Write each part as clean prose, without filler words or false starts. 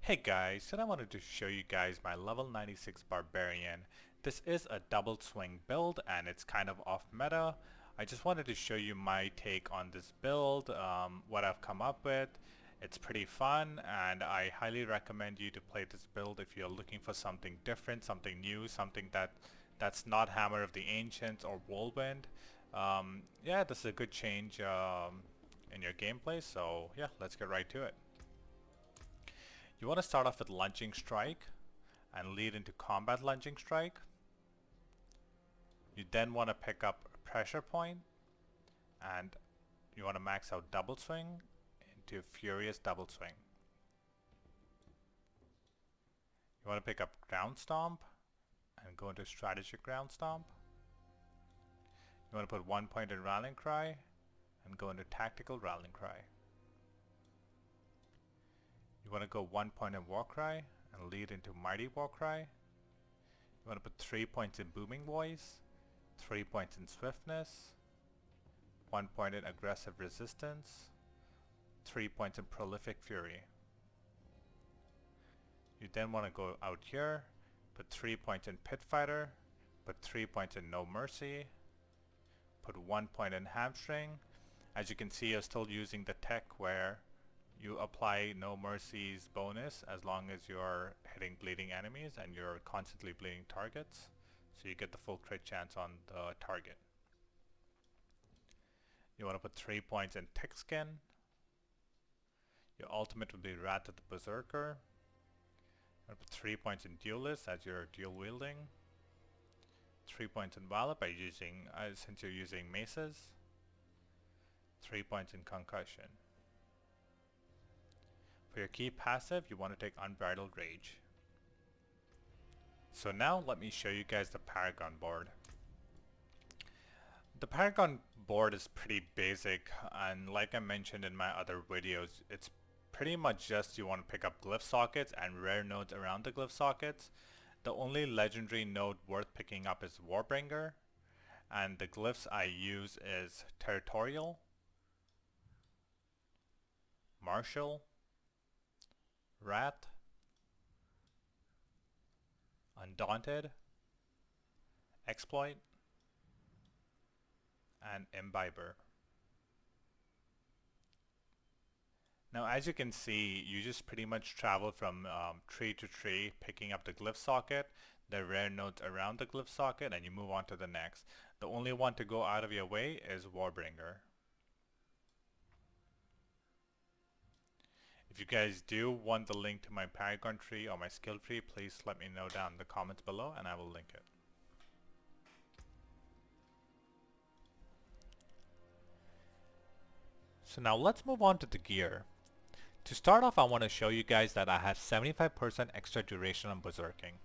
Hey guys, today I wanted to show you guys my level 96 Barbarian. This is a double swing build and it's kind of off meta. I just wanted to show you my take on this build, what I've come up with. It's pretty fun and I highly recommend you to play this build if you're looking for something different, something new, something that's not Hammer of the Ancients or Whirlwind. Yeah, this is a good change in your gameplay, so yeah, let's get right to it. You want to start off with lunging strike and lead into combat lunging strike. You then want to pick up a pressure point and you want to max out double swing into furious double swing. You want to pick up ground stomp and go into strategic ground stomp. You want to put 1 point in rallying cry and go into tactical rallying cry. You want to go 1 point in Warcry and lead into Mighty Warcry. You want to put 3 points in Booming Voice, 3 points in Swiftness, 1 point in Aggressive Resistance, 3 points in Prolific Fury. You then want to go out here, put 3 points in Pit Fighter, put 3 points in No Mercy, put 1 point in Hamstring. As you can see, you're still using the tech where you apply No Mercy's bonus as long as you're hitting bleeding enemies and you're constantly bleeding targets, so you get the full crit chance on the target. You want to put 3 points in Thick Skin. Your ultimate would be Wrath of the Berserker. You want to put 3 points in Duelist as you're dual wielding. 3 points in Valor by using, since you're using maces. 3 points in Concussion. For your key passive, you want to take Unbridled Rage. So now let me show you guys the Paragon board. The Paragon board is pretty basic, and like I mentioned in my other videos, it's pretty much just you want to pick up glyph sockets and rare nodes around the glyph sockets. The only legendary node worth picking up is Warbringer, and the glyphs I use is Territorial, Martial, Rat, Undaunted, Exploit, and Imbiber. Now as you can see, you just pretty much travel from tree to tree picking up the glyph socket, the rare nodes around the glyph socket, and you move on to the next. The only one to go out of your way is Warbringer. If you guys do want the link to my Paragon tree or my skill tree, please let me know down in the comments below and I will link it. So now let's move on to the gear. To start off, I want to show you guys that I have 75% extra duration on berserking.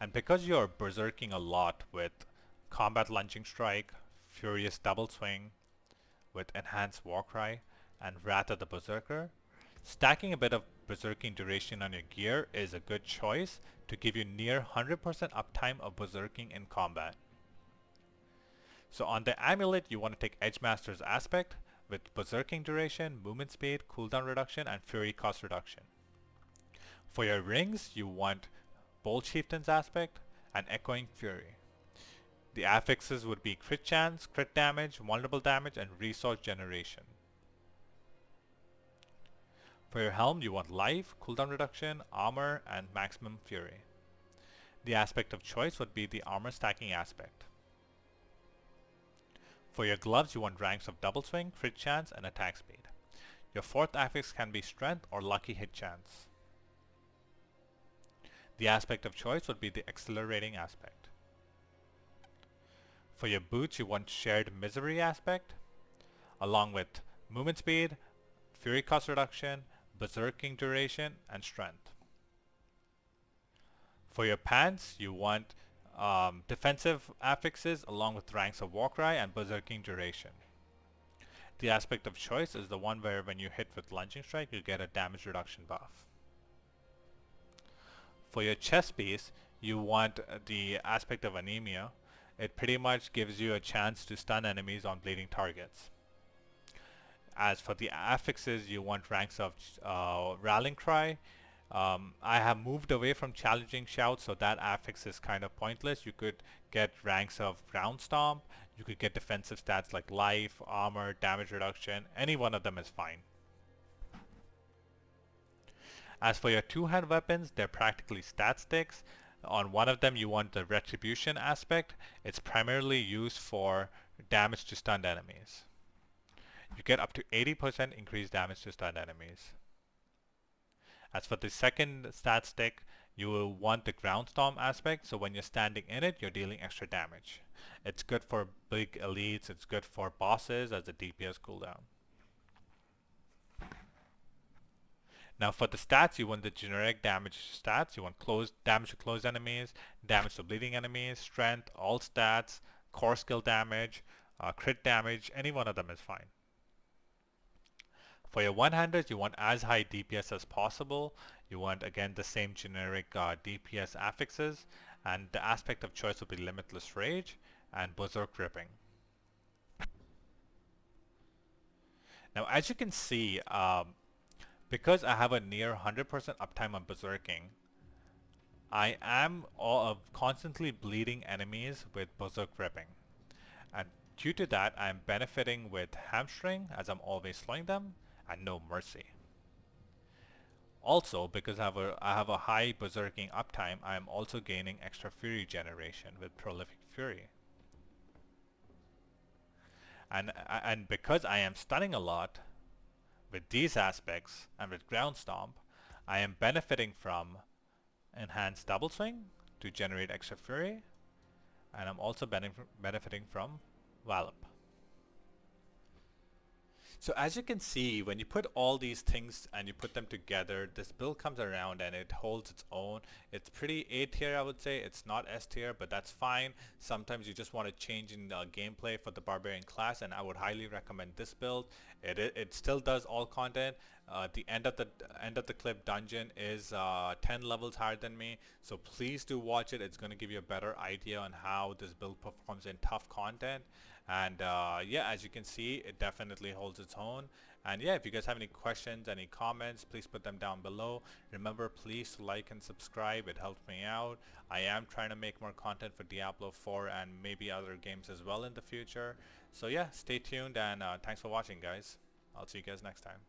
And because you're berserking a lot with combat lunging strike, furious double swing, with enhanced warcry, and Wrath of the Berserker, stacking a bit of berserking duration on your gear is a good choice to give you near 100% uptime of berserking in combat. So on the amulet, you want to take Edgemaster's aspect with berserking duration, movement speed, cooldown reduction, and fury cost reduction. For your rings, you want Bold Chieftain's aspect and Echoing Fury. The affixes would be crit chance, crit damage, vulnerable damage, and resource generation. For your helm, you want life, cooldown reduction, armor, and maximum fury. The aspect of choice would be the armor stacking aspect. For your gloves, you want ranks of double swing, crit chance, and attack speed. Your fourth affix can be strength or lucky hit chance. The aspect of choice would be the accelerating aspect. For your boots, you want shared misery aspect, along with movement speed, fury cost reduction, berserking duration, and strength. For your pants, you want defensive affixes along with ranks of warcry and berserking duration. The aspect of choice is the one where when you hit with lunging strike, you get a damage reduction buff. For your chest piece, you want the aspect of anemia. It pretty much gives you a chance to stun enemies on bleeding targets. As for the affixes, you want ranks of Rallying Cry, I have moved away from challenging shouts, so that affix is kind of pointless. You could get ranks of ground stomp, you could get defensive stats like life, armor, damage reduction, any one of them is fine. As for your two-hand weapons, they're practically stat sticks. On one of them you want the retribution aspect. It's primarily used for damage to stunned enemies. You get up to 80% increased damage to stunned enemies. As for the second stat stick, you will want the ground storm aspect, so when you're standing in it, you're dealing extra damage. It's good for big elites, it's good for bosses as a DPS cooldown. Now for the stats, you want the generic damage stats. You want damage to closed enemies, damage to bleeding enemies, strength, all stats, core skill damage, crit damage, any one of them is fine. For your one-handers, you want as high DPS as possible. You want, again, the same generic DPS affixes, and the aspect of choice will be Limitless Rage and Berserk Ripping. Now, as you can see, because I have a near 100% uptime on Berserking, I am constantly bleeding enemies with Berserk Ripping. And due to that, I am benefiting with Hamstring, as I'm always slowing them, and No Mercy. Also, because I have a high Berserking uptime, I am also gaining extra Fury generation with Prolific Fury. And because I am stunning a lot with these aspects and with Ground Stomp, I am benefiting from Enhanced Double Swing to generate extra Fury, and I'm also benefiting from Wallop. So as you can see, when you put all these things and you put them together, this build comes around and it holds its own. It's pretty A tier, I would say. It's not S tier, but that's fine. Sometimes you just want to change in the gameplay for the Barbarian class, and I would highly recommend this build. It still does all content. The end of the clip dungeon is 10 levels higher than me, so please do watch it. It's going to give you a better idea on how this build performs in tough content. And yeah, as you can see, it definitely holds its own. And yeah, if you guys have any questions, any comments, please put them down below. Remember, please like and subscribe. It helps me out. I am trying to make more content for Diablo 4 and maybe other games as well in the future. So yeah, stay tuned, and thanks for watching, guys. I'll see you guys next time.